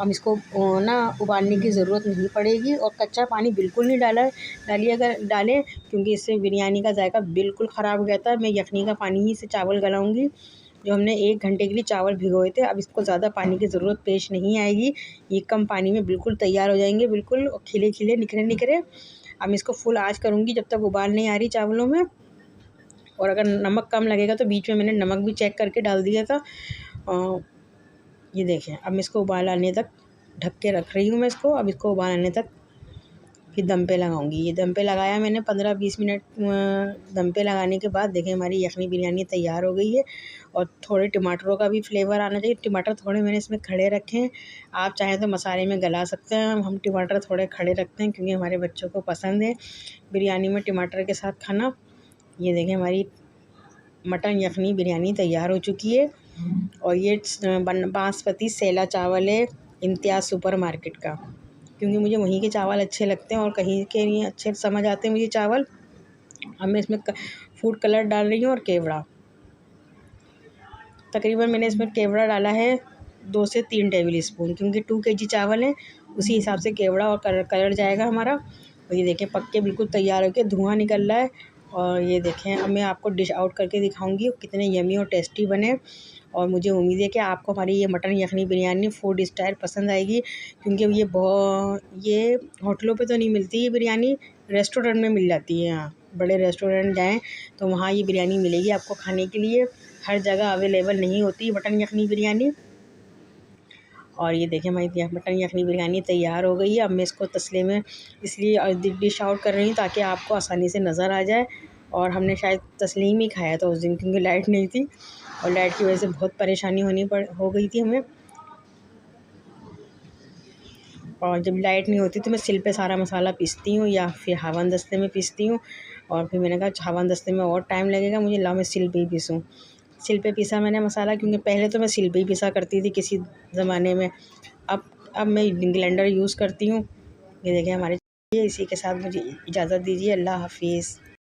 अब इसको ना उबालने की ज़रूरत नहीं पड़ेगी, और कच्चा पानी बिल्कुल नहीं डालें, क्योंकि इससे बिरयानी का जायका बिल्कुल ख़राब हो जाता है। मैं यखनी का पानी ही से चावल गलाऊँगी, जो हमने 1 घंटे के लिए चावल भिगोए थे। अब इसको ज़्यादा पानी की ज़रूरत पेश नहीं आएगी, ये कम पानी में बिल्कुल तैयार हो जाएंगे, बिल्कुल खिले खिले निखरे निखरे। अब मैं इसको फुल आँच करूँगी जब तक उबाल नहीं आ रही चावलों में। और अगर नमक कम लगेगा तो बीच में मैंने नमक भी चेक करके डाल दिया था। ये देखें, अब मैं इसको उबाल आने तक ढक के रख रही हूँ मैं इसको। अब इसको उबाल आने तक फिर दम पे लगाऊंगी। ये दम पे लगाया मैंने 15-20 मिनट। दम पे लगाने के बाद देखें हमारी यखनी बिरयानी तैयार हो गई है। और थोड़े टमाटरों का भी फ्लेवर आना चाहिए। टमाटर थोड़े मैंने इसमें खड़े रखे हैं, आप चाहें तो मसाले में गला सकते हैं। हम टमाटर थोड़े खड़े रखते हैं क्योंकि हमारे बच्चों को पसंद है बिरयानी में टमाटर के साथ खाना। ये देखें हमारी मटन यखनी बिरयानी तैयार हो चुकी है। और ये बासमती सेला चावल है इम्तियाज़ सुपर मार्केट का, क्योंकि मुझे वहीं के चावल अच्छे लगते हैं और कहीं के नहीं अच्छे समझ आते हैं मुझे चावल। अब मैं इसमें फूड कलर डाल रही हूँ और केवड़ा। तकरीबन मैंने इसमें केवड़ा डाला है 2 से 3 टेबल स्पून, क्योंकि 2 kg चावल है, उसी हिसाब से केवड़ा और कलर जाएगा हमारा। और ये देखें पक के बिल्कुल तैयार होकर धुआं निकल रहा है। और ये देखें अब मैं आपको डिश आउट करके दिखाऊंगी कितने यमी और टेस्टी बने। और मुझे उम्मीद है कि आपको हमारी ये मटन यखनी बिरयानी फूड स्टाइल पसंद आएगी, क्योंकि ये होटलों पे तो नहीं मिलती ये बिरयानी, रेस्टोरेंट में मिल जाती है। यहाँ बड़े रेस्टोरेंट जाएँ तो वहाँ ये बिरयानी मिलेगी आपको खाने के लिए, हर जगह अवेलेबल नहीं होती मटन यखनी बिरयानी। और ये देखें हमारी मटन यखनी बिरयानी तैयार हो गई है। अब मैं इसको तसले में इसलिए डिश आउट कर रही हूँ ताकि आपको आसानी से नज़र आ जाए। और हमने शायद तस्लीम ही खाया था उस दिन, क्योंकि लाइट नहीं थी और लाइट की वजह से बहुत परेशानी हो गई थी हमें। और जब लाइट नहीं होती तो मैं सिल पे सारा मसाला पीसती हूँ या फिर हावन दस्ते में पीसती हूँ। और फिर मैंने कहा हावन दस्ते में और टाइम लगेगा मुझे, मैं सिल पे ही पीसूँ। सिल पे पीसा मैंने मसाला, क्योंकि पहले तो मैं सिल पे ही पीसा करती थी किसी ज़माने में। अब मैं ब्लेंडर यूज़ करती हूँ। ये देखें हमारे, इसी के साथ मुझे इजाज़त दीजिए। अल्लाह हाफिज़।